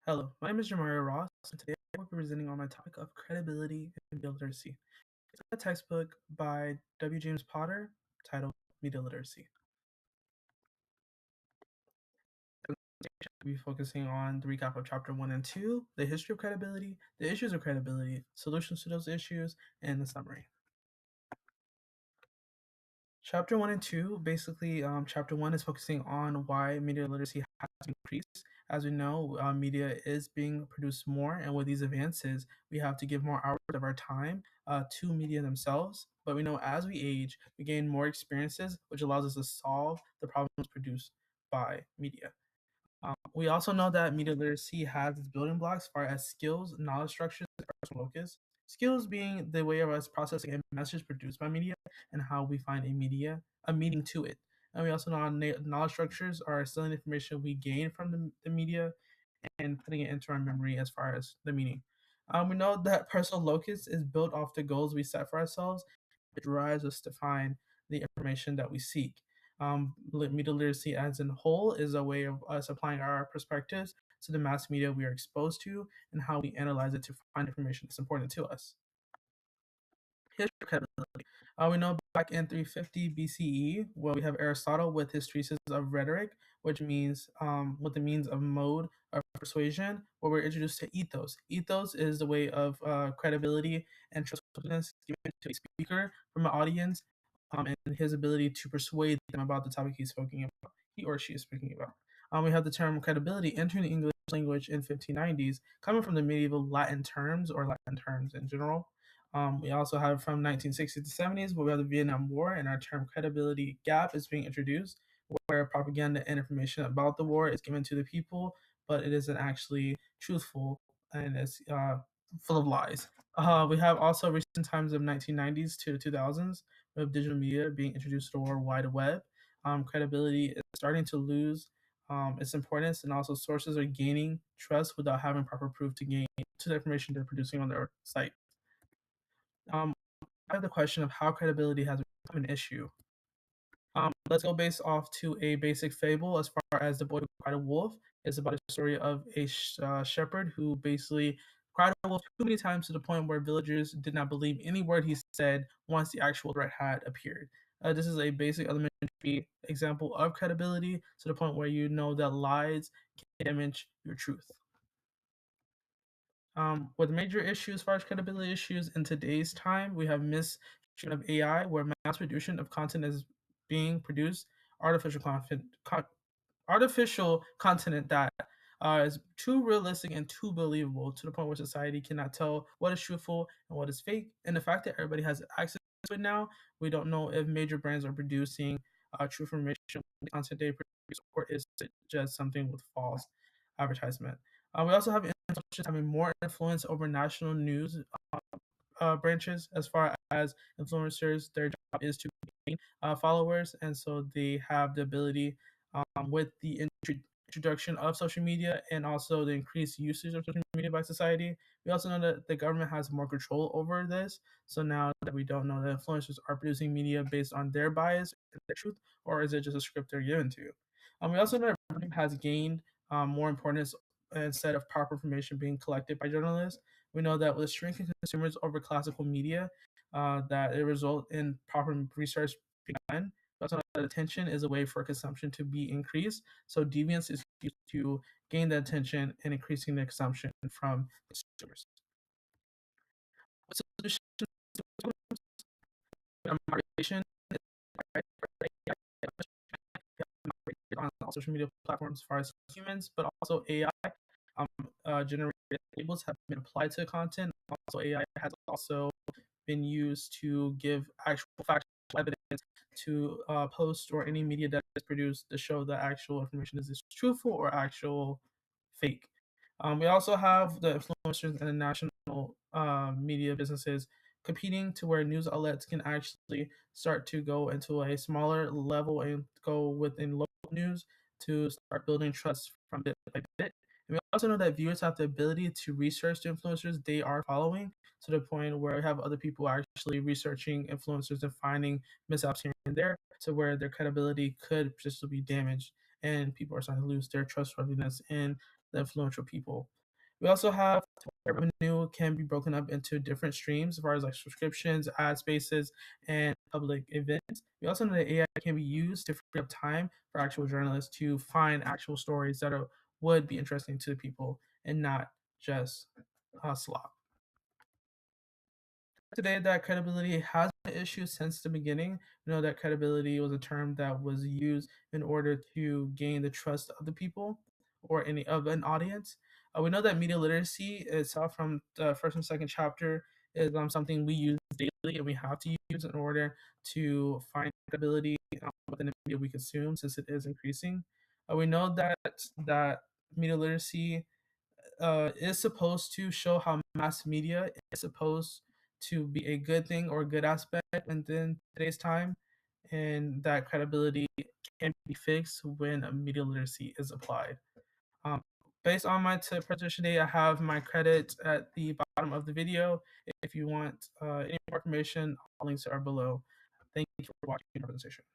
Hello, my name is Jamaria Ross, and today I will be presenting on my topic of credibility in media literacy. It's a textbook by W. James Potter titled Media Literacy. We'll be focusing on the recap of chapter 1 and 2, the history of credibility, the issues of credibility, solutions to those issues, and the summary. Chapter 1 and 2, basically, chapter 1 is focusing on why media literacy has increased. As we know, media is being produced more, and with these advances, we have to give more hours of our time to media themselves. But we know as we age, we gain more experiences, which allows us to solve the problems produced by media. We also know that media literacy has its building blocks as far as skills, knowledge structures, and personal focus. Skills being the way of us processing a message produced by media and how we find a meaning to it. And we also know knowledge structures are selling information we gain from the media and putting it into our memory as far as the meaning. We know that personal locus is built off the goals we set for ourselves. It drives us to find the information that we seek. Media literacy as a whole is a way of us applying our perspectives to the mass media we are exposed to and how we analyze it to find information that's important to us. History of credibility. We know back in 350 BCE, where we have Aristotle with his treatise of rhetoric, which means with the means of mode of persuasion, where we're introduced to ethos. Ethos is the way of credibility and trustworthiness given to a speaker from an audience, and his ability to persuade them about the topic he's speaking about, he or she is speaking about. We have the term credibility entering the English language in 1590s, coming from the medieval Latin terms or Latin terms in general. We also have from 1960s to 70s, where we have the Vietnam War, and our term credibility gap is being introduced, where propaganda and information about the war is given to the people, but it isn't actually truthful and it's full of lies. We have also recent times of 1990s to 2000s with digital media being introduced to the World Wide Web. Credibility is starting to lose its importance, and also sources are gaining trust without having proper proof to gain to the information they're producing on their site. Um, I have the question of how credibility has become an issue. Let's go based off to a basic fable as far as the boy who cried a wolf. It's about a story of a shepherd who basically cried a wolf too many times to the point where villagers did not believe any word he said once the actual threat had appeared. This is a basic elementary example of credibility to the point where you know that lies can damage your truth. With major issues as far as credibility issues in today's time, we have misuse of AI, where mass production of content is being produced, artificial content, artificial content that is too realistic and too believable to the point where society cannot tell what is truthful and what is fake. And the fact that everybody has access to it now, we don't know if major brands are producing true information content they produce, or is it just something with false advertisement. We also have influencers having more influence over national news branches as far as influencers. Their job is to gain followers, and so they have the ability with the introduction of social media and also the increased usage of social media by society. We also know that the government has more control over this. So now that we don't know that influencers are producing media based on their bias and their truth, or is it just a script they're given to? We also know that reporting has gained more importance instead of proper information being collected by journalists. We know that with shrinking consumers over classical media, that it result in proper research being done. But also that attention is a way for consumption to be increased. So deviance is used to gain the attention and increasing the consumption from consumers. Solutions to moderation on all social media platforms as far as humans, but also AI generated labels have been applied to content. Also, AI has also been used to give actual factual evidence to post or any media that is produced to show that actual information is truthful or actual fake. We also have the influencers and the national media businesses competing to where news outlets can actually start to go into a smaller level and go within local news to start building trust from bit by bit. And we also know that viewers have the ability to research the influencers they are following to the point where we have other people actually researching influencers and finding mishaps here and there to where their credibility could potentially be damaged and people are starting to lose their trustworthiness in the influential people. We also have revenue can be broken up into different streams as far as like subscriptions, ad spaces, and public events. We also know that AI can be used to free up time for actual journalists to find actual stories that would be interesting to the people and not just slop. Today that credibility has been an issue since the beginning. We know that credibility was a term that was used in order to gain the trust of the people or any of an audience. We know that media literacy itself from the first and second chapter is something we use daily and we have to use in order to find credibility within the media we consume since it is increasing. We know that media literacy is supposed to show how mass media is supposed to be a good thing or a good aspect in today's time, and that credibility can be fixed when media literacy is applied. Um, Based on my presentation today, I have my credits at the bottom of the video. If you want any more information, all links are below. Thank you for watching the presentation.